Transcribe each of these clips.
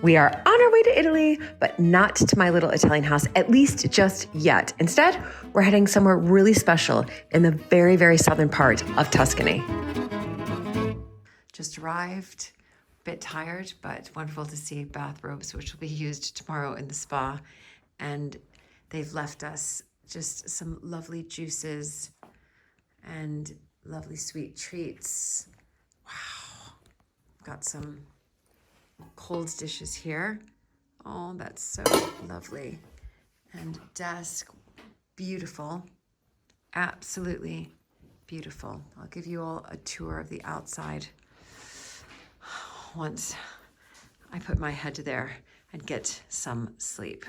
We are on our way to Italy, but not to my little Italian house, at least just yet. Instead, we're heading somewhere really special in the very, very southern part of Tuscany. Just arrived, a bit tired, but wonderful to see bathrobes, which will be used tomorrow in the spa. And they've left us just some lovely juices and lovely sweet treats. Wow, got some cold dishes here. Oh, that's so lovely. And desk, beautiful, absolutely beautiful. I'll give you all a tour of the outside once I put my head there and get some sleep.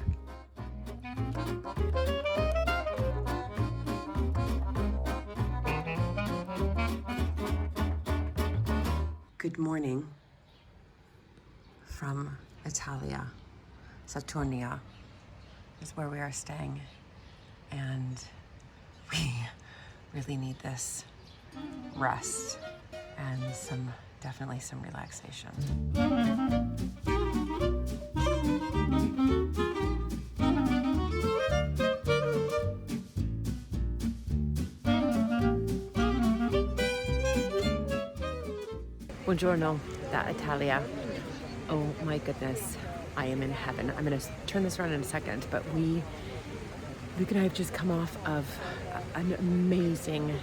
Good morning from Italia. Saturnia is where we are staying, and we really need this rest and definitely some relaxation. Buongiorno da Italia. Oh my goodness, I am in heaven. I'm gonna turn this around in a second, but Luke and I have just come off of an amazing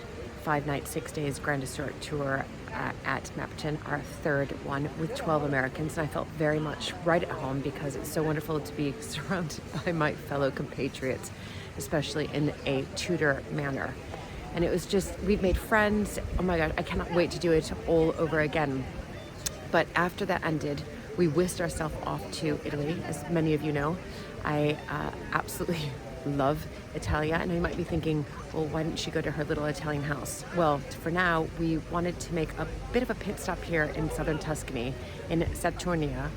5 nights, 6 days Grand Historic tour at Maputin, our third one with 12 Americans. And I felt very much right at home because it's so wonderful to be surrounded by my fellow compatriots, especially in a Tudor manner. And it was just, we've made friends. Oh my God, I cannot wait to do it all over again. But after that ended, we whisked ourselves off to Italy. As many of you know, I absolutely love Italia. And you might be thinking, well, why didn't she go to her little Italian house? Well, for now, we wanted to make a bit of a pit stop here in southern Tuscany, in Saturnia.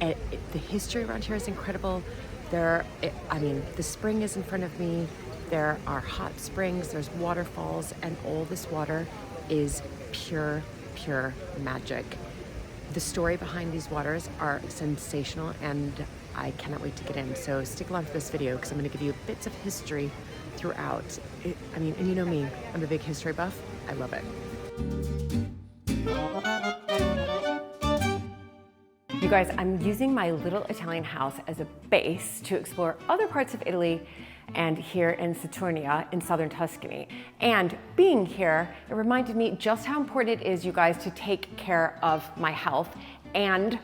The history around here is incredible. The spring is in front of me. There are hot springs, there's waterfalls, and all this water is pure magic. The story behind these waters are sensational, and I cannot wait to get in. So stick along to this video because I'm going to give you bits of history throughout. And you know me, I'm a big history buff. I love it. You guys, I'm using my little Italian house as a base to explore other parts of Italy and here in Saturnia in southern Tuscany. And being here, it reminded me just how important it is, you guys, to take care of my health and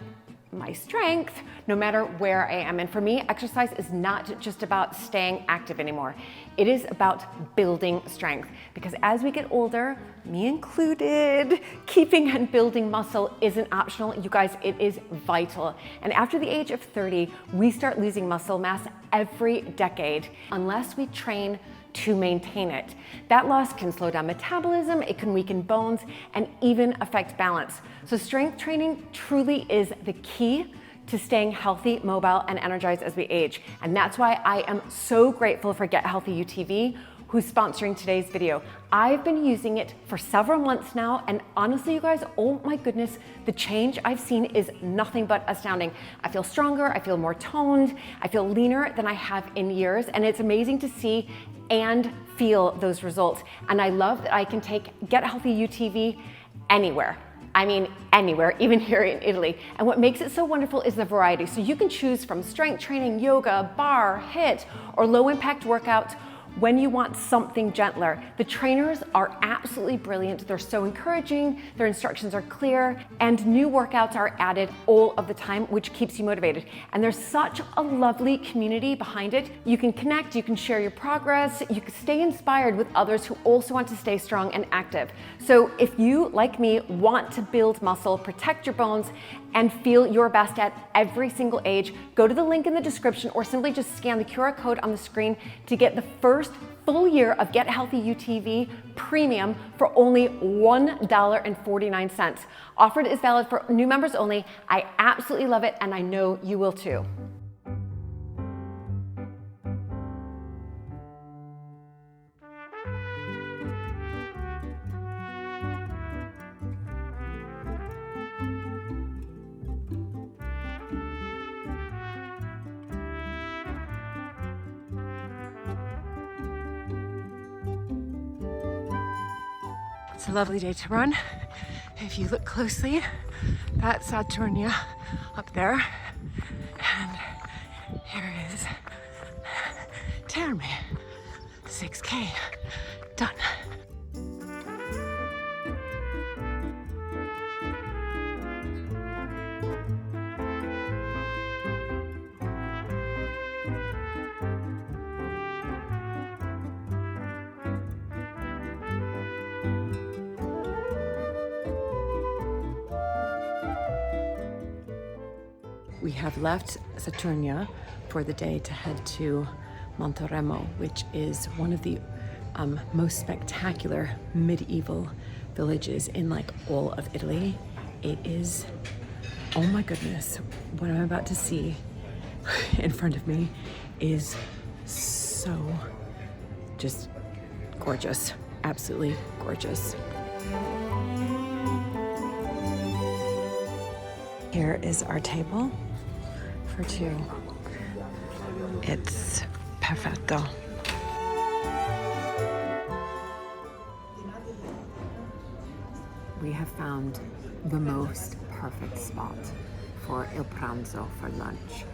my strength, no matter where I am. And for me, exercise is not just about staying active anymore. It is about building strength, because as we get older, me included, keeping and building muscle isn't optional. You guys, it is vital. And after the age of 30, we start losing muscle mass every decade unless we train to maintain it. That loss can slow down metabolism, it can weaken bones, and even affect balance. So strength training truly is the key to staying healthy, mobile, and energized as we age. And that's why I am so grateful for Get Healthy UTV, who's sponsoring today's video. I've been using it for several months now, and honestly, you guys, oh my goodness, the change I've seen is nothing but astounding. I feel stronger, I feel more toned, I feel leaner than I have in years, and it's amazing to see and feel those results. And I love that I can take Get Healthy UTV anywhere. I mean, anywhere, even here in Italy. And what makes it so wonderful is the variety. So you can choose from strength training, yoga, bar, HIIT, or low impact workouts when you want something gentler. The trainers are absolutely brilliant. They're so encouraging, their instructions are clear, and new workouts are added all of the time, which keeps you motivated. And there's such a lovely community behind it. You can connect, you can share your progress, you can stay inspired with others who also want to stay strong and active. So if you, like me, want to build muscle, protect your bones, and feel your best at every single age, go to the link in the description or simply just scan the QR code on the screen to get the first full year of Get Healthy UTV Premium for only $1.49. Offer is valid for new members only. I absolutely love it, and I know you will too. It's a lovely day to run. If you look closely, that's Saturnia up there. And here is Terme, 6K, done. We have left Saturnia for the day to head to Monteremo, which is one of the most spectacular medieval villages in like all of Italy. It is, oh my goodness, what I'm about to see in front of me is so just gorgeous, absolutely gorgeous. Here is our table for two. It's perfetto. We have found the most perfect spot for il pranzo, for lunch.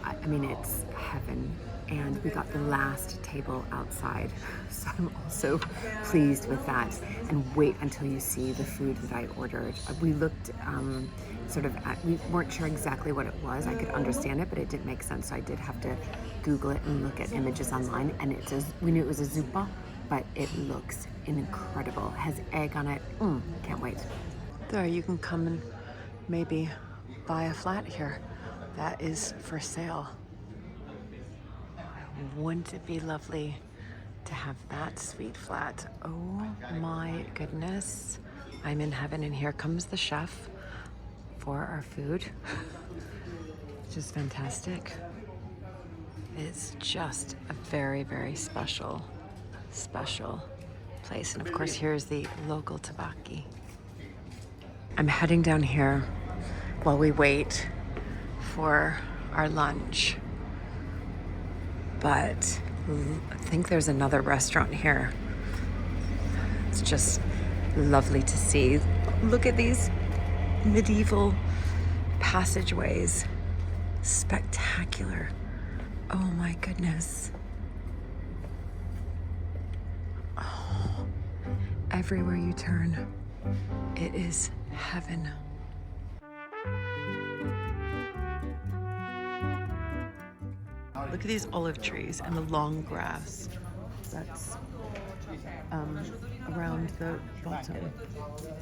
I mean, it's heaven. And we got the last table outside, so I'm also pleased with that. And wait until you see the food that I ordered. We looked we weren't sure exactly what it was. I could understand it, but it didn't make sense, so I did have to Google it and look at images online. And it says, we knew it was a zuppa, but it looks incredible. It has egg on it. Can't wait. There, you can come and maybe buy a flat here. That is for sale. Wouldn't it be lovely to have that sweet flat? Oh my goodness. I'm in heaven, and here comes the chef for our food. Just fantastic. It's just a very, very special place. And of course, here's the local tabaki. I'm heading down here while we wait for our lunch. But I think there's another restaurant here. It's just lovely to see. Look at these medieval passageways. Spectacular. Oh my goodness. Oh, everywhere you turn, it is heaven. Look at these olive trees and the long grass that's around the bottom.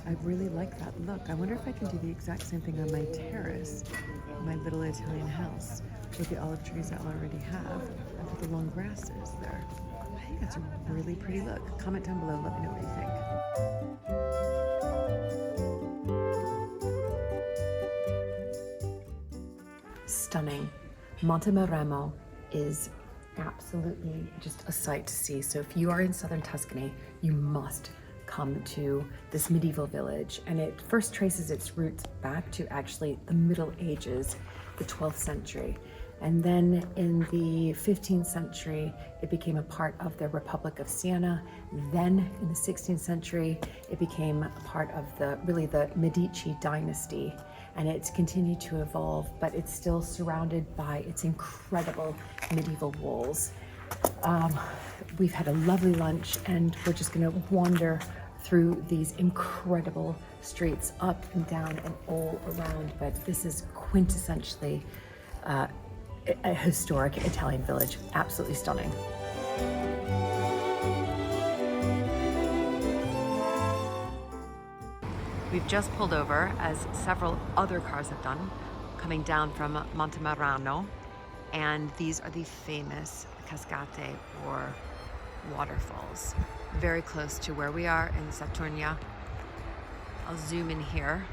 I really like that look. I wonder if I can do the exact same thing on my terrace, my little Italian house, with the olive trees I already have and put the long grasses there. I think that's a really pretty look. Comment down below, let me know what you think. Stunning. Monteremo is absolutely just a sight to see. So if you are in southern Tuscany, you must come to this medieval village. And it first traces its roots back to actually the Middle Ages, the 12th century. And then in the 15th century, it became a part of the Republic of Siena. Then in the 16th century, it became a part of the Medici dynasty. And it's continued to evolve, but it's still surrounded by its incredible medieval walls. We've had a lovely lunch, and we're just gonna wander through these incredible streets up and down and all around, but this is quintessentially a historic Italian village. Absolutely stunning. We've just pulled over, as several other cars have done, coming down from Montemerano, and these are the famous cascate, or waterfalls, very close to where we are in Saturnia. I'll zoom in here.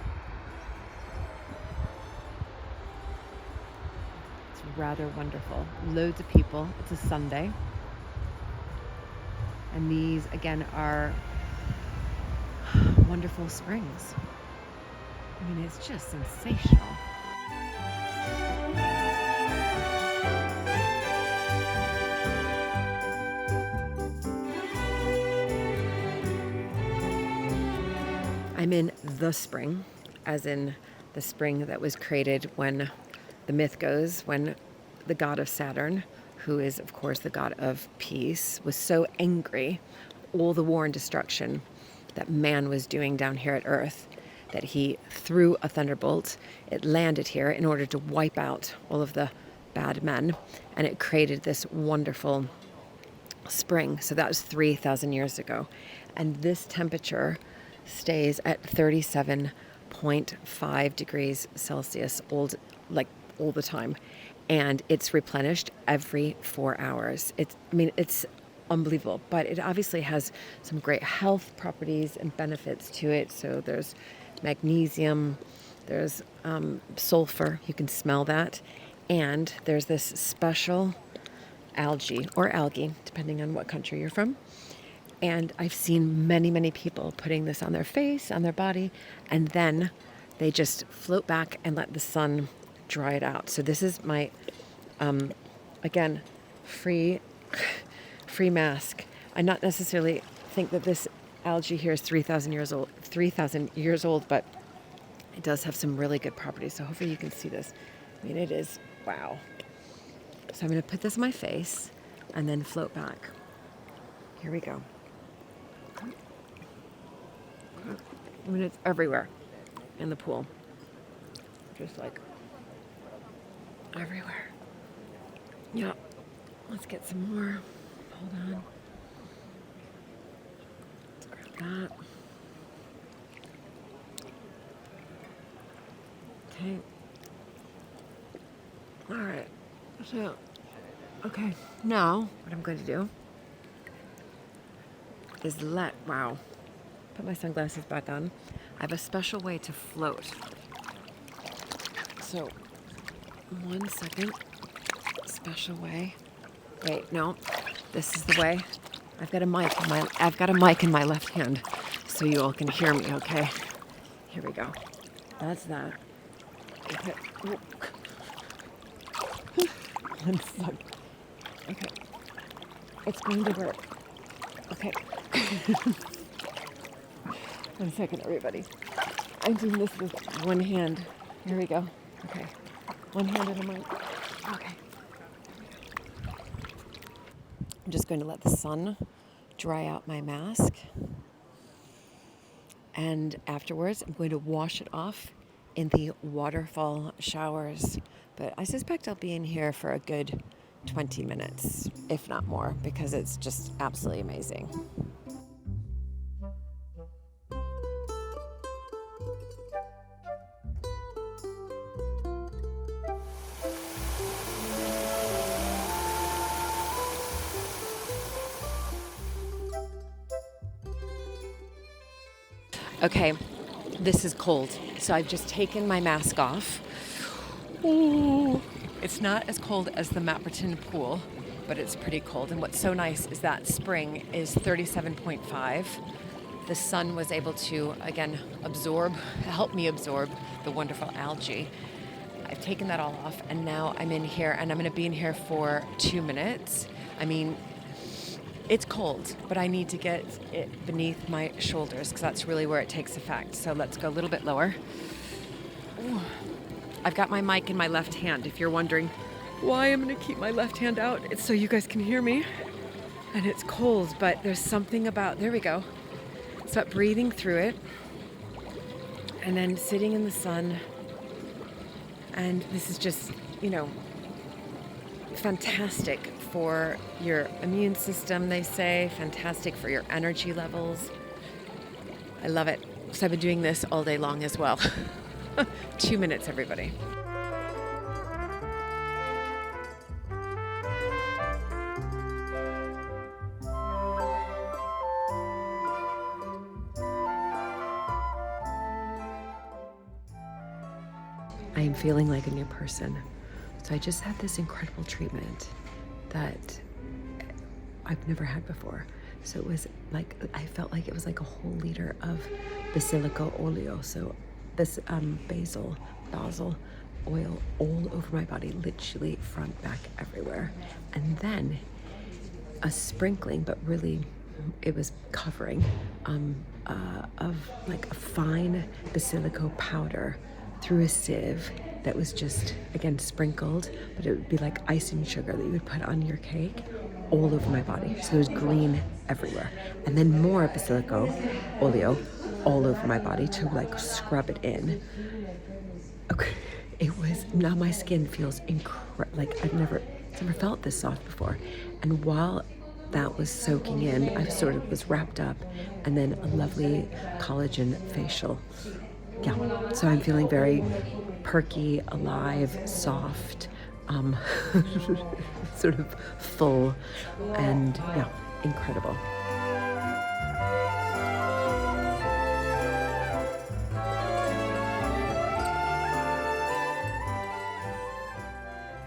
It's rather wonderful. Loads of people. It's a Sunday. And these, again, are wonderful springs. I mean, it's just sensational. I'm in the spring, as in the spring that was created when the myth goes, when the god of Saturn, who is of course the god of peace, was so angry, all the war and destruction that man was doing down here at Earth, that he threw a thunderbolt. It landed here in order to wipe out all of the bad men, and it created this wonderful spring. So that was 3,000 years ago. And this temperature stays at 37.5 degrees Celsius all the time. And it's replenished every 4 hours. It's unbelievable, but it obviously has some great health properties and benefits to it. So there's magnesium, there's sulfur, you can smell that. And there's this special algae, depending on what country you're from. And I've seen many, many people putting this on their face, on their body, and then they just float back and let the sun dry it out. So this is my, again, free mask. I not necessarily think that this algae here is 3,000 years old, but it does have some really good properties. So hopefully you can see this. I mean, it is, wow. So I'm going to put this on my face and then float back. Here we go. I mean, it's everywhere in the pool. Just like everywhere. Yeah. Let's get some more. Hold on. Let's grab that. Okay. All right. So, okay. Now, what I'm going to do is put my sunglasses back on. I have a special way to float. So, 1 second. Special way. Wait, no. This is the way. I've got a mic in my left hand, so you all can hear me, okay? Here we go. That's that. Okay. 1 second. Okay. It's going to work. Okay. 1 second, everybody. I'm doing this with one hand. Here we go. Okay. One hand in the mic. Okay. I'm just going to let the sun dry out my mask. And afterwards, I'm going to wash it off in the waterfall showers. But I suspect I'll be in here for a good 20 minutes, if not more, because it's just absolutely amazing. Okay, this is cold, so I've just taken my mask off. Ooh, it's not as cold as the Mapperton pool, but it's pretty cold. And what's so nice is that spring is 37.5. The sun was able to, again, help me absorb the wonderful algae. I've taken that all off, and now I'm in here, and I'm going to be in here for 2 minutes. I mean, it's cold, but I need to get it beneath my shoulders because that's really where it takes effect. So let's go a little bit lower. Ooh. I've got my mic in my left hand. If you're wondering why I'm going to keep my left hand out, it's so you guys can hear me. And it's cold, but there's something about, there we go. It's about breathing through it and then sitting in the sun. And this is just, fantastic for your immune system, they say. Fantastic for your energy levels. I love it. So I've been doing this all day long as well. 2 minutes, everybody. I am feeling like a new person. So I just had this incredible treatment that I've never had before. So it was like, I felt like it was like a whole liter of basilico oleo. So this basil oil all over my body, literally front, back, everywhere. And then a sprinkling, but really it was covering of like a fine basilico powder through a sieve that was just, again, sprinkled, but it would be like icing sugar that you would put on your cake all over my body. So there was green everywhere. And then more basilico oleo all over my body to like scrub it in. Okay, it was, now my skin feels like I've never felt this soft before. And while that was soaking in, I sort of was wrapped up, and then a lovely collagen facial. Yeah, so I'm feeling very perky, alive, soft, sort of full, and yeah, incredible.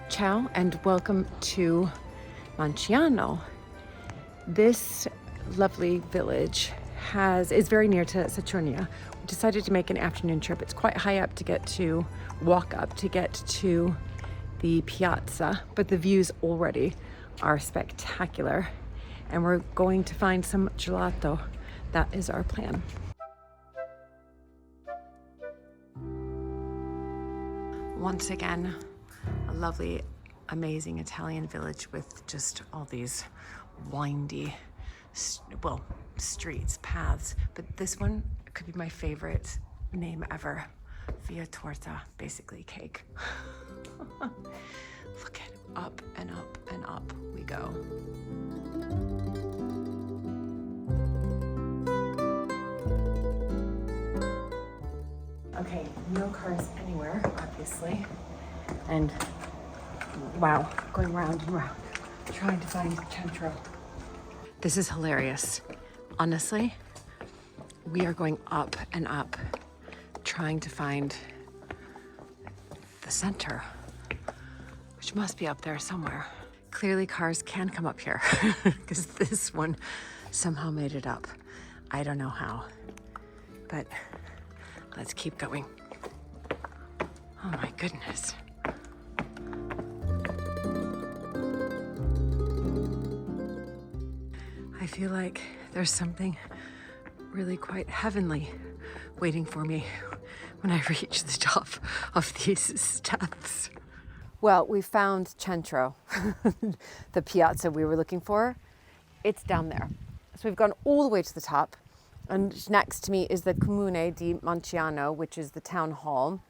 Ciao and welcome to Manciano. This lovely village is very near to Saturnia. We decided to make an afternoon trip. It's quite high up to walk up to get to the piazza, but the views already are spectacular. And we're going to find some gelato. That is our plan. Once again, a lovely, amazing Italian village with just all these windy, streets, paths. But this one could be my favorite name ever. Via Torta, basically cake. Look at up and up and up we go. Okay, no cars anywhere, obviously. And wow, going round and round, trying to find Centro. This is hilarious. Honestly, we are going up and up, trying to find the center, which must be up there somewhere. Clearly cars can come up here because this one somehow made it up. I don't know how, but let's keep going. Oh my goodness. I feel like there's something really quite heavenly waiting for me when I reach the top of these steps. Well, we found Centro, the piazza we were looking for. It's down there. So we've gone all the way to the top, and next to me is the Comune di Manciano, which is the town hall.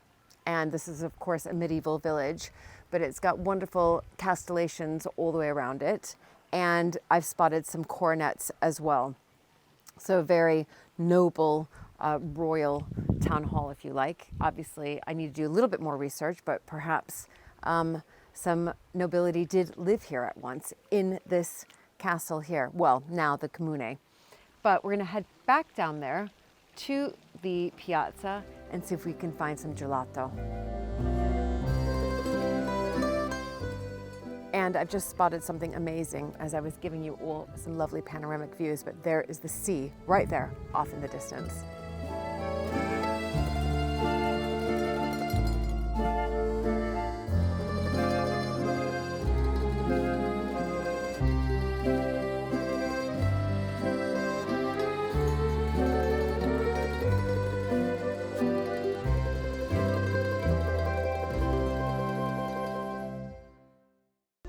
And this is, of course, a medieval village, but it's got wonderful castellations all the way around it. And I've spotted some coronets as well. So a very noble, royal town hall, if you like. Obviously, I need to do a little bit more research, but perhaps some nobility did live here at once in this castle here. Well, now the Comune. But we're gonna head back down there to the piazza and see if we can find some gelato. And I've just spotted something amazing as I was giving you all some lovely panoramic views, but there is the sea right there off in the distance.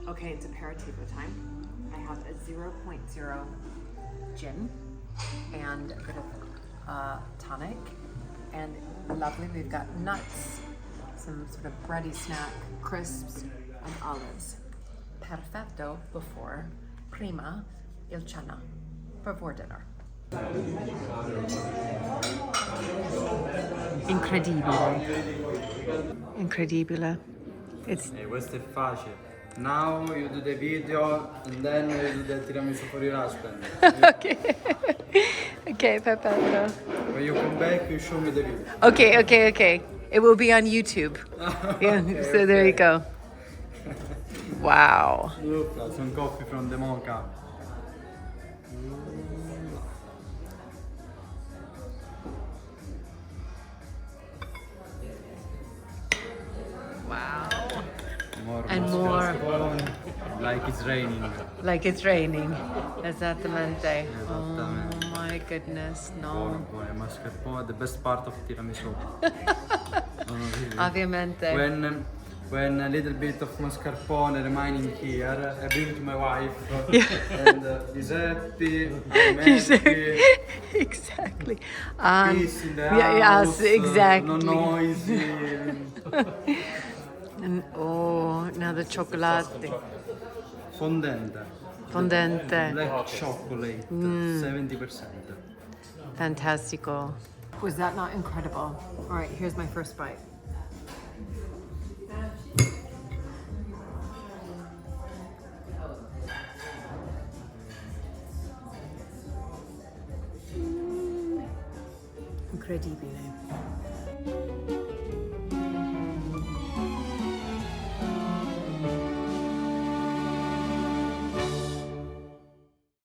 Okay, it's aperitivo time. I have a 0.0 gin and a bit of tonic. And lovely, we've got nuts, some sort of bready snack, crisps, and olives. Perfetto before prima il cena, before dinner. Incredibile. Incredibile. It's questo è facile. Now you do the video and then you do the tiramisu for your husband. okay. Okay, perfetto. When you come back, you show me the video. Okay. It will be on YouTube. Yeah, Okay, so there you okay. go. Wow. Look, some coffee from the mocha. Wow. More And more. mascarpone. like it's raining. Like it's raining. Esattamente. Esattamente. Oh my goodness, no. Buone, mascarpone, the best part of tiramisù. Ovviamente. When a little bit of mascarpone remaining here, I bring to my wife and he's happy, I'm happy, Exactly. peace in the Yes, house, exactly. no noisy. And, oh, now the chocolate. Fondente. Fondente. Black chocolate, 70%. Fantastico. Was that not incredible? All right, here's my first bite. Incredibile.